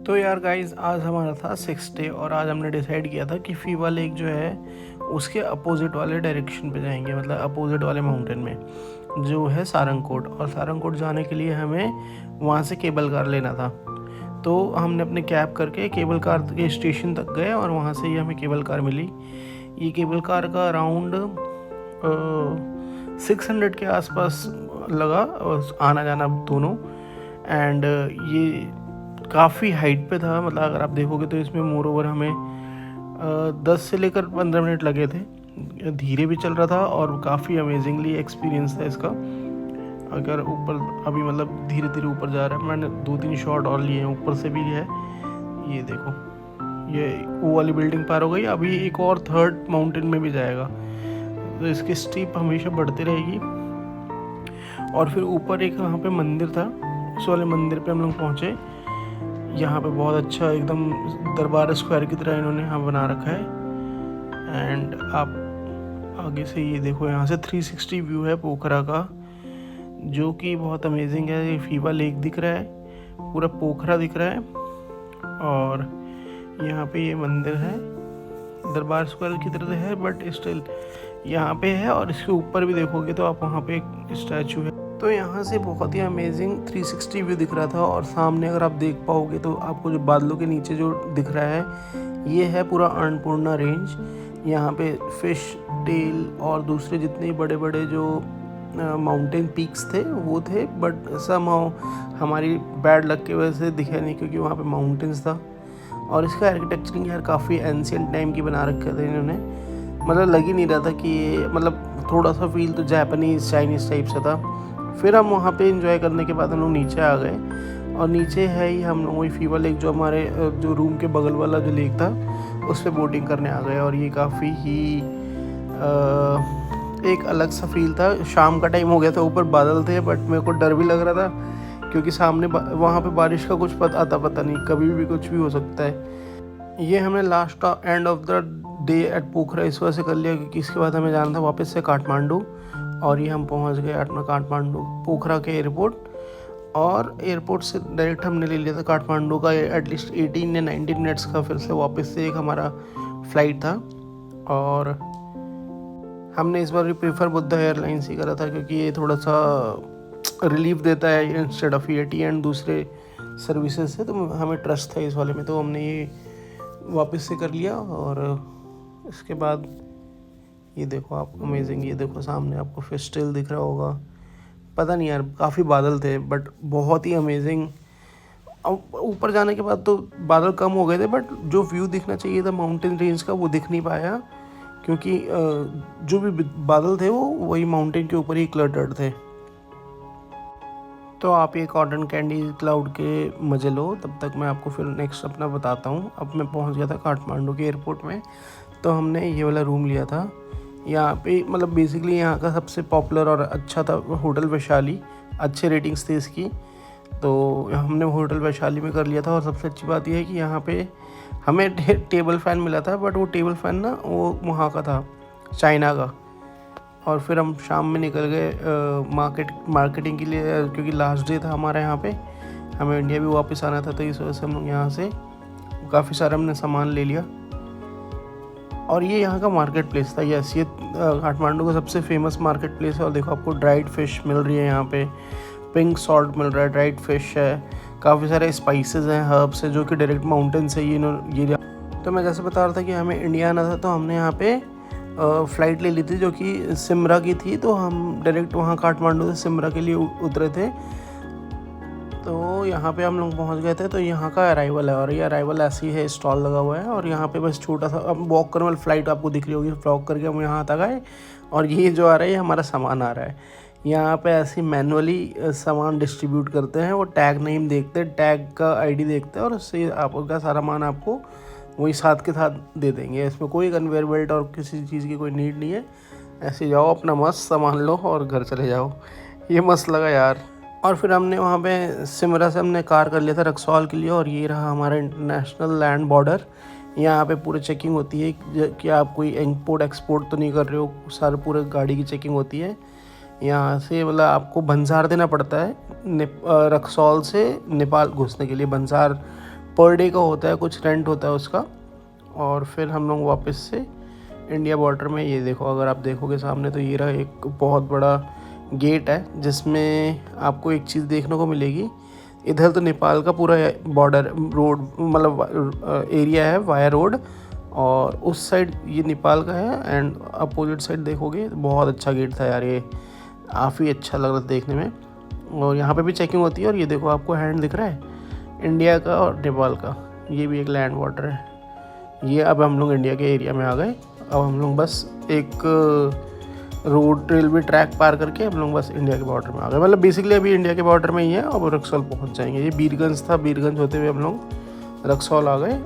तो यार गाइस, आज हमारा था 6 डे और आज हमने डिसाइड किया था कि फीवा लेक जो है उसके अपोजिट वाले डायरेक्शन पे जाएंगे, मतलब अपोजिट वाले माउंटेन में जो है सारंगकोट। और सारंगकोट जाने के लिए हमें वहाँ से केबल कार लेना था। तो हमने अपने कैब करके केबल कार के स्टेशन तक गए और वहाँ से ही हमें केबल कार मिली। ये केबल कार का अराउंड 600 के आसपास लगा आना जाना दोनों। एंड ये काफ़ी हाइट पे था, मतलब अगर आप देखोगे तो इसमें मोर ओवर हमें 10 से लेकर 15 मिनट लगे थे। धीरे भी चल रहा था और काफ़ी अमेजिंगली एक्सपीरियंस था इसका। अगर ऊपर अभी मतलब धीरे धीरे ऊपर जा रहा है, मैंने 2-3 शॉट और लिए हैं, ऊपर से भी है। ये देखो, ये वो वाली बिल्डिंग पार हो गई, अभी एक और थर्ड माउंटेन में भी जाएगा। तो इसकी स्टीप हमेशा बढ़ती रहेगी। और फिर ऊपर एक वहाँ पे मंदिर था, उस वाले मंदिर पे हम लोग पहुँचे। यहाँ पे बहुत अच्छा एकदम दरबार स्क्वायर की तरह इन्होंने यहाँ बना रखा है। एंड आप आगे से ये देखो, यहाँ से 360 व्यू है पोखरा का, जो कि बहुत अमेजिंग है। ये फीवा लेक दिख रहा है, पूरा पोखरा दिख रहा है। और यहाँ पे ये मंदिर है, दरबार स्क्वायर की तरह है बट स्टिल यहाँ पे है। और इसके ऊपर भी देखोगे तो आप वहाँ पे एक स्टैचू है। तो यहाँ से बहुत ही अमेजिंग 360 व्यू दिख रहा था। और सामने अगर आप देख पाओगे तो आपको जो बादलों के नीचे जो दिख रहा है, ये है पूरा अन्नपूर्णा रेंज। यहाँ पे फिश टेल और दूसरे जितने बड़े बड़े जो माउंटेन पीक्स थे वो थे, बट समहाउ हमारी बैड लक की वजह से दिखा नहीं, क्योंकि वहाँ पे माउंटेन्स था। और इसका आर्किटेक्चरिंग यार काफ़ी एंशिएंट टाइम की बना रखे थे इन्होंने, मतलब लग ही नहीं रहा था कि ये, मतलब थोड़ा सा फील तो जापानीज़ चाइनीज़ टाइप से था। फिर हम वहाँ पे एंजॉय करने के बाद हम लोग नीचे आ गए। और नीचे है ही हम लोग वही फीवा लेक, जो हमारे जो रूम के बगल वाला जो लेक था उस पर बोटिंग करने आ गए। और ये काफ़ी ही एक अलग सा फील था। शाम का टाइम हो गया था, ऊपर बादल थे, बट मेरे को डर भी लग रहा था क्योंकि सामने वहाँ पे बारिश का कुछ पता नहीं, कभी भी कुछ भी हो सकता है। ये हमने last end of the day at Pokhara इस वजह से कर लिया क्योंकि इसके बाद हमें जाना था वापस से काठमांडू। और ये हम पहुंच गए अपना काठमांडू पोखरा के एयरपोर्ट। और एयरपोर्ट से डायरेक्ट हमने ले लिया था काठमांडू का एटलीस्ट 18 या 19 मिनट्स का फिर से वापस से एक हमारा फ्लाइट था। और हमने इस बार भी प्रेफर बुद्धा एयरलाइंस ही करा था क्योंकि ये थोड़ा सा रिलीफ देता है इंस्टेड ऑफ ईटी एंड दूसरे सर्विसेज से, तो हमें ट्रस्ट था इस वाले में, तो हमने ये वापस से कर लिया। और इसके बाद ये देखो आप, अमेजिंग, ये देखो सामने आपको फिश टेल दिख रहा होगा। पता नहीं यार, काफ़ी बादल थे बट बहुत ही अमेजिंग। ऊपर जाने के बाद तो बादल कम हो गए थे, बट जो व्यू दिखना चाहिए था माउंटेन रेंज का वो दिख नहीं पाया क्योंकि जो भी बादल थे वो वही माउंटेन के ऊपर ही क्लटर्ड थे। तो आप ये कॉटन कैंडी क्लाउड के मज़े लो, तब तक मैं आपको फिर नेक्स्ट अपना बताता हूँ। अब मैं पहुँच गया था काठमांडू के एयरपोर्ट में। तो हमने ये वाला रूम लिया था यहाँ पे, मतलब बेसिकली यहाँ का सबसे पॉपुलर और अच्छा था होटल वैशाली, अच्छे रेटिंग्स थे इसकी। तो हमने होटल वैशाली में कर लिया था। और सबसे अच्छी बात यह है कि यहाँ पे हमें टेबल फ़ैन मिला था, बट वो टेबल फ़ैन ना वो वहाँ का था, चाइना का। और फिर हम शाम में निकल गए मार्केटिंग के लिए, क्योंकि लास्ट डे था हमारा यहाँ पे, हमें इंडिया भी वापस आना था। तो इस वजह से हम लोग यहाँ से काफ़ी सारा हमने सामान ले लिया। और ये यहाँ का मार्केट प्लेस था। यस, ये काठमांडू का सबसे फेमस मार्केट प्लेस है। और देखो आपको ड्राइड फिश मिल रही है यहाँ पे, पिंक सॉल्ट मिल रहा है, ड्राइड फिश है, काफ़ी सारे स्पाइसेस हैं, हर्ब्स है, जो कि डायरेक्ट माउंटेन से ये। तो मैं जैसे बता रहा था कि हमें इंडिया आना था, तो हमने यहाँ पे फ़्लाइट ले ली थी जो कि सिमरा की थी। तो हम डायरेक्ट वहाँ काठमांडू से सिमरा के लिए उतरे थे। तो यहाँ पे हम लोग पहुँच गए थे। तो यहाँ का अराइवल है, और ये अराइवल ऐसी है, स्टॉल लगा हुआ है। और यहाँ पे बस छोटा सा अब वॉक करने वाली फ़्लाइट आपको दिख रही होगी, वॉक करके हम यहाँ तक आए। और ये जो आ रहा है, ये हमारा सामान आ रहा है। यहाँ पे ऐसे मैनुअली सामान डिस्ट्रीब्यूट करते हैं, वो टैग नहीं देखते, टैग का आईडी देखते हैं और उससे आपका सारा सामान आपको वही साथ के साथ दे देंगे। इसमें कोई कन्वेयर बेल्ट और किसी चीज़ की कोई नीड नहीं है। ऐसे जाओ, अपना मस्त सामान लो और घर चले जाओ। ये मस्त लगा यार। और फिर हमने वहाँ पे सिमरा से हमने कार कर लिया था रक्सौल के लिए। और ये रहा हमारा इंटरनेशनल लैंड बॉर्डर। यहाँ पे पूरी चेकिंग होती है कि आप कोई इंपोर्ट एक्सपोर्ट तो नहीं कर रहे हो, सारे पूरे गाड़ी की चेकिंग होती है। यहाँ से मतलब आपको भंसार देना पड़ता है रक्सौल से नेपाल घुसने के लिए। भंसार पर डे का होता है, कुछ रेंट होता है उसका। और फिर हम लोग वापस से इंडिया बॉर्डर में, ये देखो अगर आप देखोगे सामने तो ये रहा एक बहुत बड़ा गेट है जिसमें आपको एक चीज़ देखने को मिलेगी। इधर तो नेपाल का पूरा बॉर्डर रोड मतलब एरिया है, वाया रोड, और उस साइड ये नेपाल का है। एंड अपोजिट साइड देखोगे बहुत अच्छा गेट था यार, ये काफ़ी अच्छा लग रहा था देखने में। और यहाँ पे भी चेकिंग होती है। और ये देखो आपको हैंड दिख रहा है इंडिया का और नेपाल का, ये भी एक लैंड बॉर्डर है ये। अब हम लोग इंडिया के एरिया में आ गए। अब हम लोग बस एक रोड रेलवे ट्रैक पार करके हम लोग बस इंडिया के बॉर्डर में आ गए। मतलब बेसिकली अभी इंडिया के बॉर्डर में ही है। अब रक्सौल पहुंच जाएंगे। ये बीरगंज था, बीरगंज होते हुए हम लोग रक्सौल आ गए।